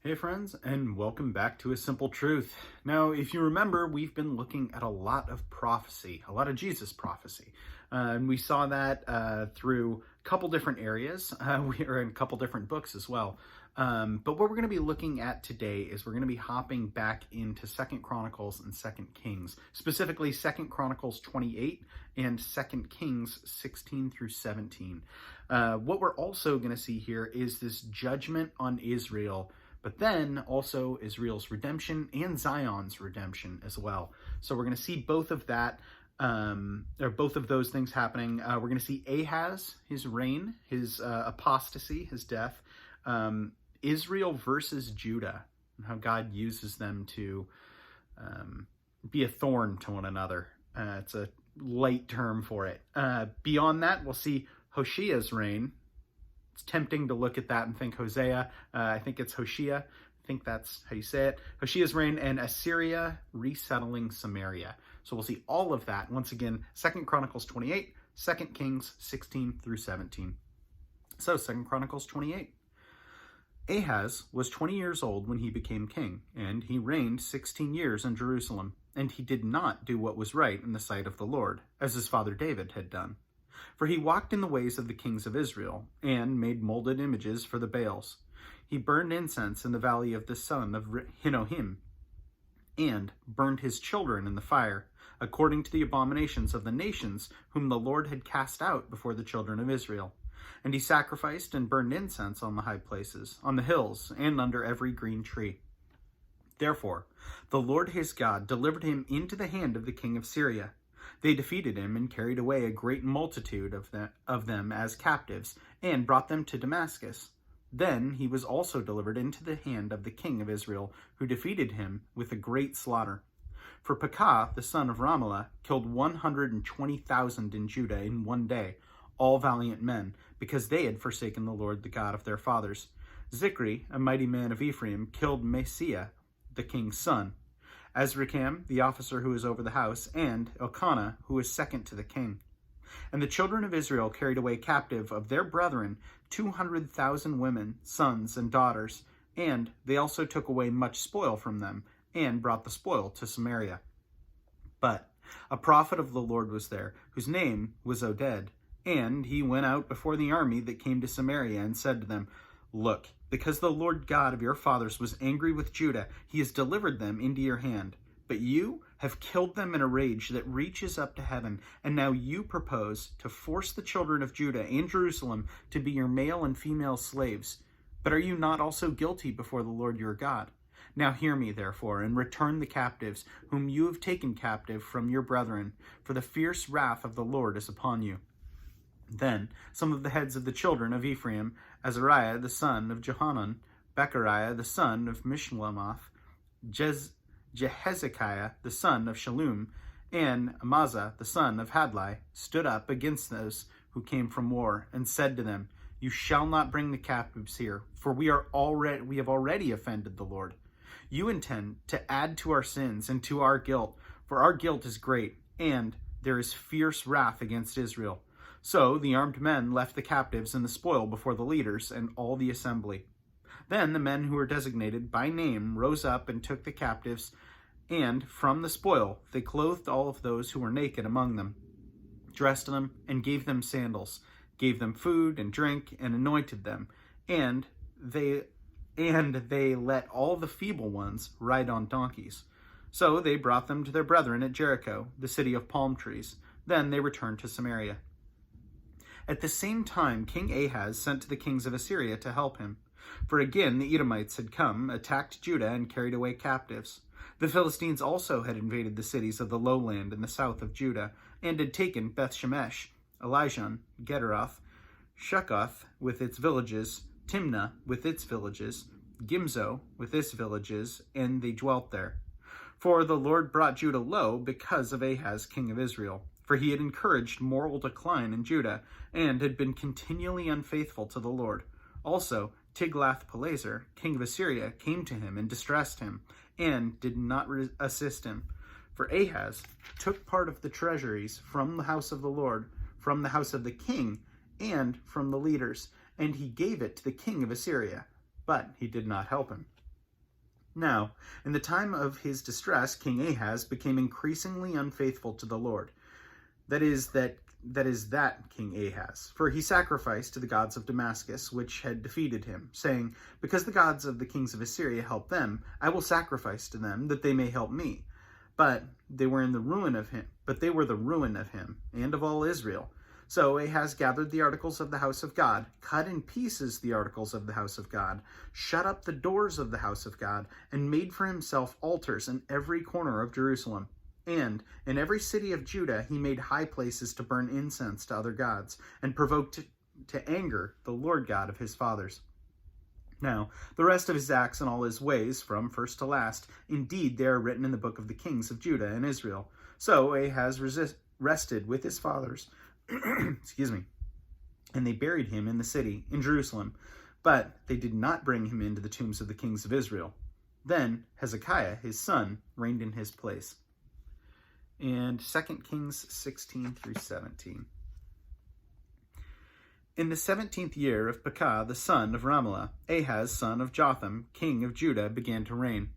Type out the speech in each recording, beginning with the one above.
Hey friends, and welcome back to A Simple Truth. Now, if you remember, we've been looking at a lot of prophecy, a lot of Jesus prophecy. And we saw that through a couple different areas. We are in a couple different books as well. But what we're going to be looking at today is we're going to be hopping back into 2nd Chronicles and 2nd Kings, specifically 2nd Chronicles 28 and 2nd Kings 16 through 17. What we're also going to see here is this judgment on Israel, but then also Israel's redemption and Zion's redemption as well. So we're going to see both of that, or both of those things happening. We're going to see Ahaz, his reign, his apostasy, his death, Israel versus Judah, and how God uses them to be a thorn to one another. It's a light term for it. Beyond that, we'll see Hoshea's reign. It's tempting to look at that and think Hosea. I think it's Hoshea. I think that's how you say it. Hoshea's reign and Assyria resettling Samaria. So we'll see all of that. Once again, 2nd Chronicles 28, 2nd Kings 16 through 17. So 2nd Chronicles 28. Ahaz was 20 years old when he became king, and he reigned 16 years in Jerusalem. And he did not do what was right in the sight of the Lord, as his father David had done. For he walked in the ways of the kings of Israel, and made molded images for the Baals. He burned incense in the valley of the son of Hinnoam, and burned his children in the fire, according to the abominations of the nations whom the Lord had cast out before the children of Israel. And he sacrificed and burned incense on the high places, on the hills, and under every green tree. Therefore, the Lord his God delivered him into the hand of the king of Syria. They defeated him and carried away a great multitude of them as captives, and brought them to Damascus. Then he was also delivered into the hand of the king of Israel, who defeated him with a great slaughter. For Pekah, the son of Ramaliah, killed 120,000 in Judah in one day, all valiant men, because they had forsaken the Lord, the God of their fathers. Zikri, a mighty man of Ephraim, killed Messiah, the king's son. Azrikam, the officer who was over the house, and Elkanah, who was second to the king. And the children of Israel carried away captive of their brethren 200,000 women, sons, and daughters, and they also took away much spoil from them, and brought the spoil to Samaria. But a prophet of the Lord was there, whose name was Oded, and he went out before the army that came to Samaria, and said to them, Look, because the Lord God of your fathers was angry with Judah, he has delivered them into your hand. But you have killed them in a rage that reaches up to heaven, and now you propose to force the children of Judah and Jerusalem to be your male and female slaves. But are you not also guilty before the Lord your God? Now hear me, therefore, and return the captives, whom you have taken captive from your brethren, for the fierce wrath of the Lord is upon you. Then some of the heads of the children of Ephraim, Azariah the son of Johanan, Bechariah the son of Mishlemoth, Jehezekiah the son of Shallum, and Amazah the son of Hadlai, stood up against those who came from war, and said to them, You shall not bring the captives here, for we have already offended the Lord. You intend to add to our sins and to our guilt, for our guilt is great, and there is fierce wrath against Israel. So the armed men left the captives and the spoil before the leaders and all the assembly. Then the men who were designated by name rose up and took the captives, and from the spoil they clothed all of those who were naked among them, dressed them, and gave them sandals, gave them food and drink, and anointed them, and they let all the feeble ones ride on donkeys. So they brought them to their brethren at Jericho, the city of palm trees. Then they returned to Samaria. At the same time, King Ahaz sent to the kings of Assyria to help him. For again the Edomites had come, attacked Judah, and carried away captives. The Philistines also had invaded the cities of the lowland in the south of Judah, and had taken Beth-Shemesh, Elijan, Gederoth, Shuccoth with its villages, Timnah with its villages, Gimzo with its villages, and they dwelt there. For the Lord brought Judah low because of Ahaz, king of Israel. For he had encouraged moral decline in Judah, and had been continually unfaithful to the Lord. Also, Tiglath-Pileser, king of Assyria, came to him and distressed him, and did not assist him. For Ahaz took part of the treasuries from the house of the Lord, from the house of the king, and from the leaders, and he gave it to the king of Assyria, but he did not help him. Now, in the time of his distress, King Ahaz became increasingly unfaithful to the Lord. That is King Ahaz. For he sacrificed to the gods of Damascus, which had defeated him, saying, because the gods of the kings of Assyria helped them, I will sacrifice to them, that they may help me. But they were the ruin of him, and of all Israel. So Ahaz gathered the articles of the house of God, cut in pieces the articles of the house of God, shut up the doors of the house of God, and made for himself altars in every corner of Jerusalem. And in every city of Judah he made high places to burn incense to other gods, and provoked to anger the Lord God of his fathers. Now, the rest of his acts and all his ways, from first to last, indeed they are written in the book of the kings of Judah and Israel. So Ahaz rested with his fathers, and they buried him in the city, in Jerusalem, but they did not bring him into the tombs of the kings of Israel. Then Hezekiah, his son, reigned in his place. And 2 Kings 16 through 17. In the 17th year of Pekah, the son of Ramaliah, Ahaz, son of Jotham, king of Judah, began to reign.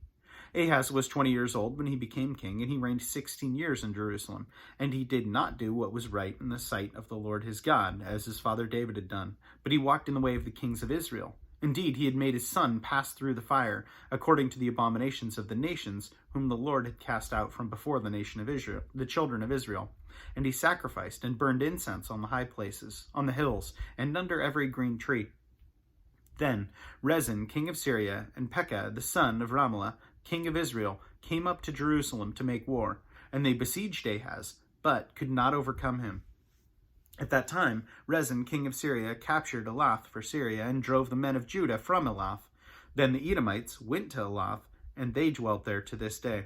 Ahaz was 20 years old when he became king, and he reigned 16 years in Jerusalem. And he did not do what was right in the sight of the Lord his God, as his father David had done, but he walked in the way of the kings of Israel. Indeed, he had made his son pass through the fire, according to the abominations of the nations, whom the Lord had cast out from before the nation of Israel, the children of Israel. And he sacrificed and burned incense on the high places, on the hills, and under every green tree. Then Rezin, king of Syria, and Pekah, the son of Ramaliah, king of Israel, came up to Jerusalem to make war, and they besieged Ahaz, but could not overcome him. At that time, Rezin, king of Syria, captured Elath for Syria, and drove the men of Judah from Elath. Then the Edomites went to Elath, and they dwelt there to this day.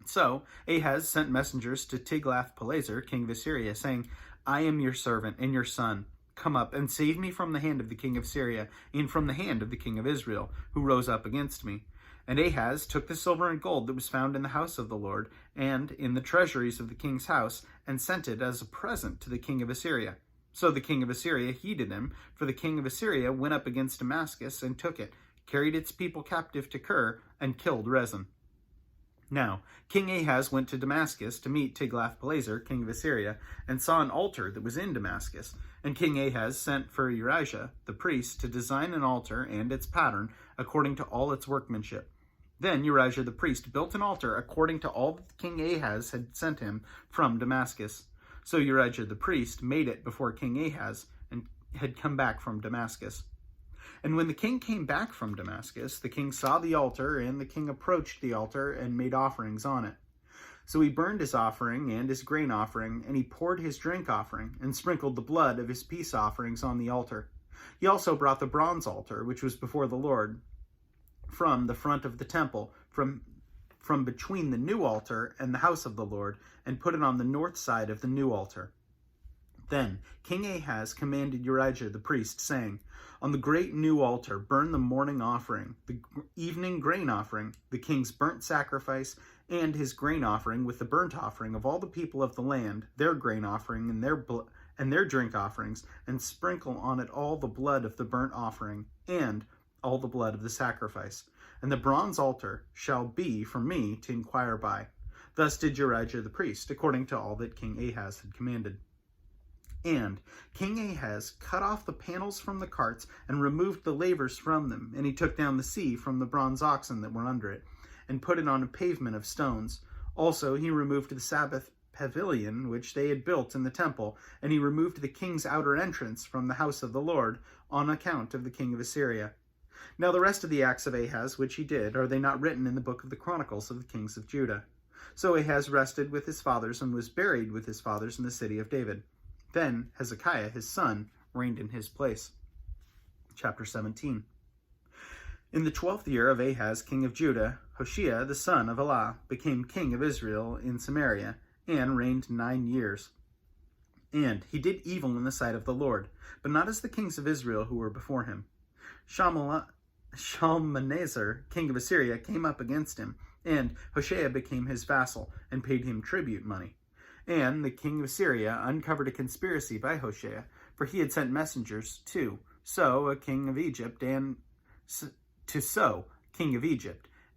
So Ahaz sent messengers to Tiglath-Pileser, king of Assyria, saying, I am your servant and your son. Come up and save me from the hand of the king of Syria, and from the hand of the king of Israel, who rose up against me. And Ahaz took the silver and gold that was found in the house of the Lord, and in the treasuries of the king's house, and sent it as a present to the king of Assyria. So the king of Assyria heeded him, for the king of Assyria went up against Damascus, and took it, carried its people captive to Kir, and killed Rezin. Now King Ahaz went to Damascus to meet Tiglath-Pileser, king of Assyria, and saw an altar that was in Damascus. And King Ahaz sent for Urijah, the priest, to design an altar and its pattern, according to all its workmanship. Then Urijah the priest built an altar according to all that King Ahaz had sent him from Damascus. So Urijah the priest made it before King Ahaz, and had come back from Damascus. And when the king came back from Damascus, the king saw the altar, and the king approached the altar and made offerings on it. So he burned his offering and his grain offering, and he poured his drink offering, and sprinkled the blood of his peace offerings on the altar. He also brought the bronze altar, which was before the Lord, from the front of the temple, from between the new altar and the house of the Lord, and put it on the north side of the new altar. Then King Ahaz commanded Urijah the priest, saying, On the great new altar burn the morning offering, the evening grain offering, the king's burnt sacrifice, and his grain offering with the burnt offering of all the people of the land, their grain offering and their drink offerings, and sprinkle on it all the blood of the burnt offering, and all the blood of the sacrifice. And the bronze altar shall be for me to inquire by. Thus did Urijah the priest, according to all that King Ahaz had commanded. And King Ahaz cut off the panels from the carts, and removed the lavers from them, and he took down the sea from the bronze oxen that were under it, and put it on a pavement of stones. Also he removed the Sabbath pavilion which they had built in the temple, and he removed the king's outer entrance from the house of the Lord, on account of the king of Assyria. Now the rest of the acts of Ahaz which he did, are they not written in the book of the Chronicles of the kings of Judah? So Ahaz rested with his fathers, and was buried with his fathers in the city of David. Then Hezekiah his son reigned in his place. Chapter 17. In the 12th year of Ahaz king of Judah, Hoshea the son of Elah became king of Israel in Samaria, and reigned 9 years. And he did evil in the sight of the Lord, but not as the kings of Israel who were before him. Shalmaneser king of Assyria came up against him, and Hoshea became his vassal, and paid him tribute money. And the king of Assyria uncovered a conspiracy by Hoshea, for he had sent messengers to So, king of Egypt,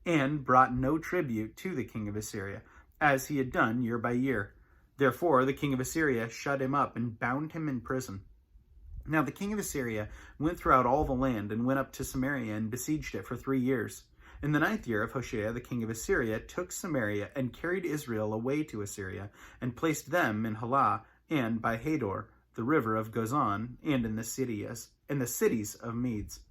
and brought no tribute to the king of Assyria, as he had done year by year. Therefore the king of Assyria shut him up and bound him in prison. Now the king of Assyria went throughout all the land and went up to Samaria and besieged it for 3 years. In the 9th year of Hoshea, the king of Assyria took Samaria and carried Israel away to Assyria, and placed them in Halah and by Hador, the river of Gozan, and in the cities of Medes.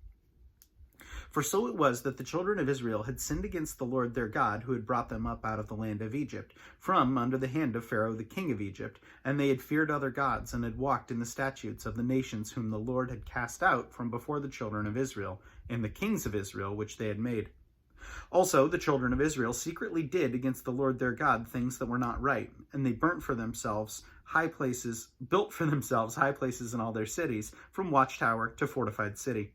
For so it was that the children of Israel had sinned against the Lord their God, who had brought them up out of the land of Egypt, from under the hand of Pharaoh the king of Egypt, and they had feared other gods, and had walked in the statutes of the nations whom the Lord had cast out from before the children of Israel, and the kings of Israel which they had made. Also the children of Israel secretly did against the Lord their God things that were not right, and they built for themselves high places in all their cities, from watchtower to fortified city.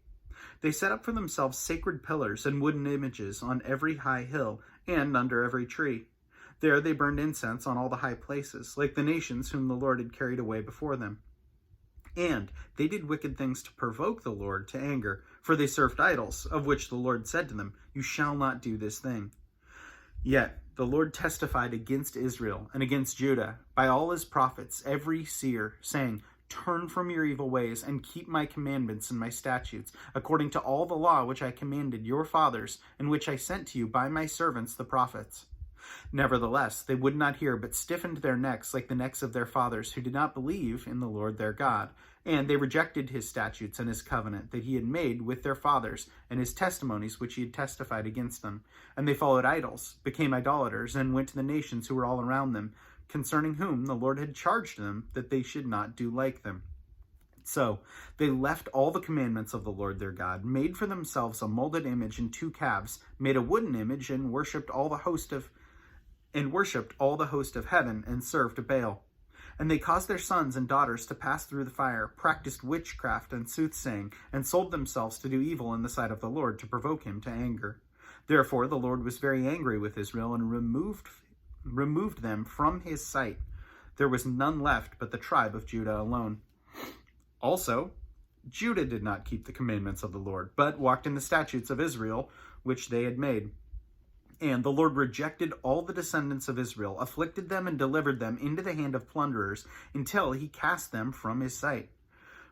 They set up for themselves sacred pillars and wooden images on every high hill and under every tree. There they burned incense on all the high places, like the nations whom the Lord had carried away before them. And they did wicked things to provoke the Lord to anger, for they served idols, of which the Lord said to them, "You shall not do this thing." Yet the Lord testified against Israel and against Judah by all his prophets, every seer, saying, "Turn from your evil ways and keep my commandments and my statutes, according to all the law which I commanded your fathers, and which I sent to you by my servants the prophets." Nevertheless, they would not hear, but stiffened their necks like the necks of their fathers, who did not believe in the Lord their God. And they rejected his statutes and his covenant that he had made with their fathers, and his testimonies which he had testified against them. And they followed idols, became idolaters, and went to the nations who were all around them, concerning whom the Lord had charged them that they should not do like them. So they left all the commandments of the Lord their God, made for themselves a molded image and 2 calves, made a wooden image, and worshipped all the host of heaven, and served Baal. And they caused their sons and daughters to pass through the fire, practiced witchcraft and soothsaying, and sold themselves to do evil in the sight of the Lord, to provoke him to anger. Therefore the Lord was very angry with Israel, and removed them from his sight. There was none left but the tribe of Judah alone. Also, Judah did not keep the commandments of the Lord, but walked in the statutes of Israel, which they had made. And the Lord rejected all the descendants of Israel, afflicted them, and delivered them into the hand of plunderers, until he cast them from his sight.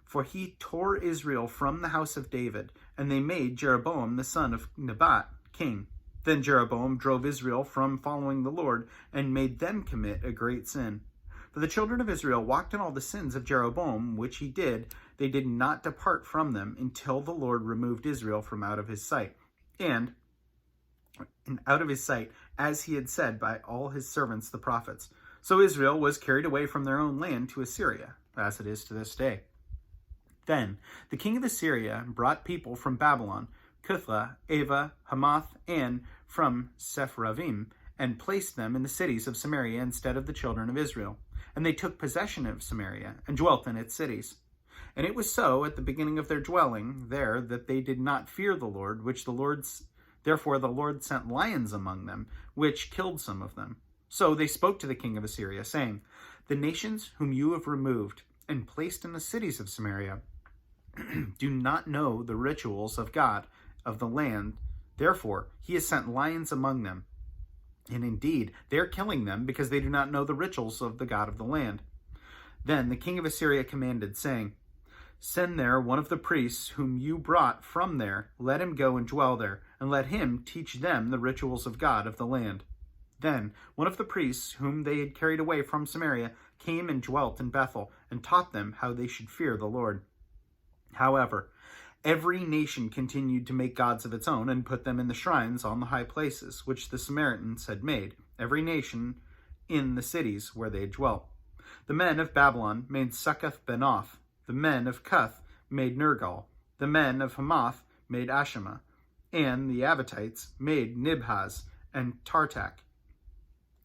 For he tore Israel from the house of David, and they made Jeroboam the son of Nebat king. Then Jeroboam drove Israel from following the Lord, and made them commit a great sin. For the children of Israel walked in all the sins of Jeroboam, which he did. They did not depart from them, until the Lord removed Israel from out of his sight, and out of his sight, as he had said by all his servants the prophets. So Israel was carried away from their own land to Assyria, as it is to this day. Then the king of Assyria brought people from Babylon, Cuthah, Ava, Hamath, and from Sepharvaim, and placed them in the cities of Samaria instead of the children of Israel. And they took possession of Samaria, and dwelt in its cities. And it was so at the beginning of their dwelling there, that they did not fear the Lord, Therefore the Lord sent lions among them, which killed some of them. So they spoke to the king of Assyria, saying, "The nations whom you have removed and placed in the cities of Samaria do not know the rituals of God of the land. Therefore he has sent lions among them. And indeed, they are killing them, because they do not know the rituals of the God of the land." Then the king of Assyria commanded, saying, "Send there one of the priests whom you brought from there. Let him go and dwell there, and let him teach them the rituals of God of the land." Then one of the priests whom they had carried away from Samaria came and dwelt in Bethel, and taught them how they should fear the Lord. However, every nation continued to make gods of its own, and put them in the shrines on the high places, which the Samaritans had made, every nation in the cities where they dwelt. The men of Babylon made Succoth-Benoth. The men of Cuth made Nergal. The men of Hamath made Ashima. And the Avitites made Nibhaz and Tartak.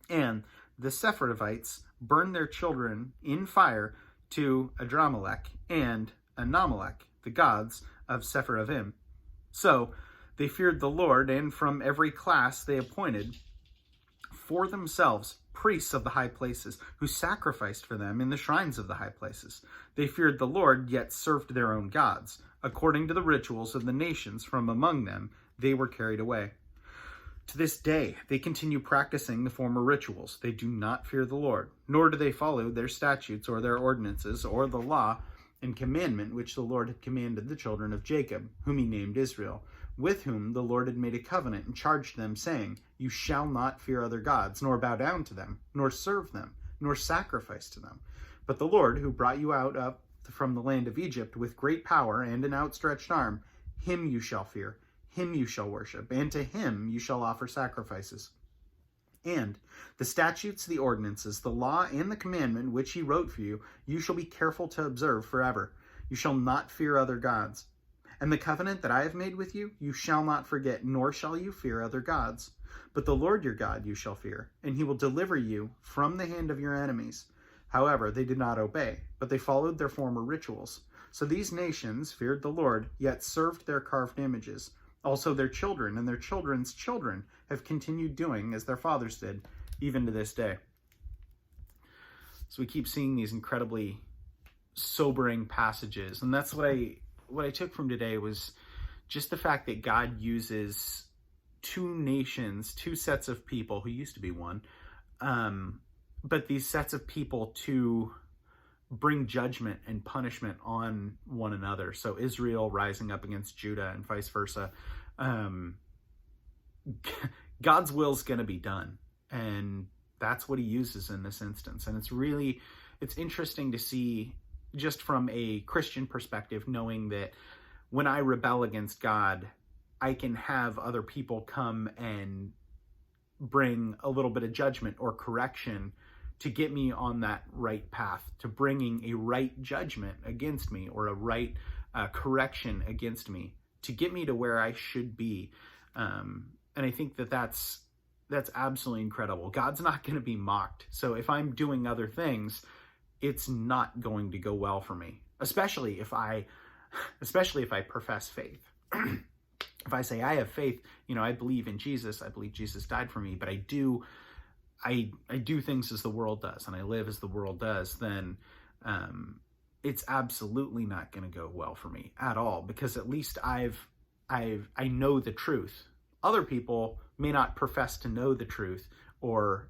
And the Sepharvites burned their children in fire to Adramelech and Anamelech, the gods of Sepharvaim. So they feared the Lord, and from every class they appointed for themselves priests of the high places, who sacrificed for them in the shrines of the high places. They feared the Lord, yet served their own gods. According to the rituals of the nations from among them, they were carried away. To this day, they continue practicing the former rituals. They do not fear the Lord, nor do they follow their statutes or their ordinances or the law and commandment which the Lord had commanded the children of Jacob, whom he named Israel, with whom the Lord had made a covenant and charged them, saying, You shall not fear other gods, nor bow down to them, nor serve them, nor sacrifice to them. But the Lord, who brought you out up from the land of Egypt with great power and an outstretched arm, him you shall fear, him you shall worship, and to him you shall offer sacrifices. And the statutes, the ordinances, the law, and the commandment which he wrote for you, you shall be careful to observe forever. You shall not fear other gods. And the covenant that I have made with you, you shall not forget, nor shall you fear other gods. But the Lord your God you shall fear, and he will deliver you from the hand of your enemies. However, they did not obey, but they followed their former rituals. So these nations feared the Lord, yet served their carved images. Also their children and their children's children have continued doing as their fathers did, even to this day. So we keep seeing these incredibly sobering passages. And that's what I took from today was just the fact that God uses two nations, two sets of people who used to be one, but these sets of people to bring judgment and punishment on one another. So Israel rising up against Judah and vice versa. God's will is going to be done. And that's what he uses in this instance. And it's interesting to see just from a Christian perspective, knowing that when I rebel against God, I can have other people come and bring a little bit of judgment or correction to get me on that right path, to bringing a right judgment against me or a right correction against me, to get me to where I should be. And I think that's absolutely incredible. God's not going to be mocked. So if I'm doing other things, it's not going to go well for me, especially if I profess faith. If I say I have faith, I believe in Jesus, I believe Jesus died for me, but I do things as the world does, and I live as the world does, then it's absolutely not going to go well for me at all, because at least I know the truth. Other people may not profess to know the truth or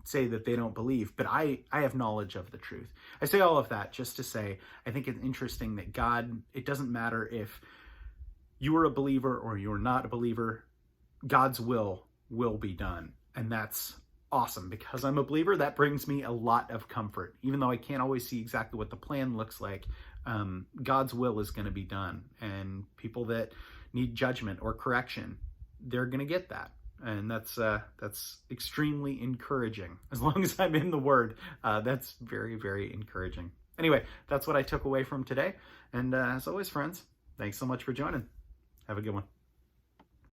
say that they don't believe, but I have knowledge of the truth. I say all of that just to say, I think it's interesting that God, it doesn't matter if you are a believer or you're not a believer, God's will be done. And that's awesome. Because I'm a believer, that brings me a lot of comfort. Even though I can't always see exactly what the plan looks like, God's will is going to be done. And people that need judgment or correction, they're going to get that. And that's extremely encouraging. As long as I'm in the Word, that's very, very encouraging. Anyway, that's what I took away from today. And as always, friends, thanks so much for joining. Have a good one.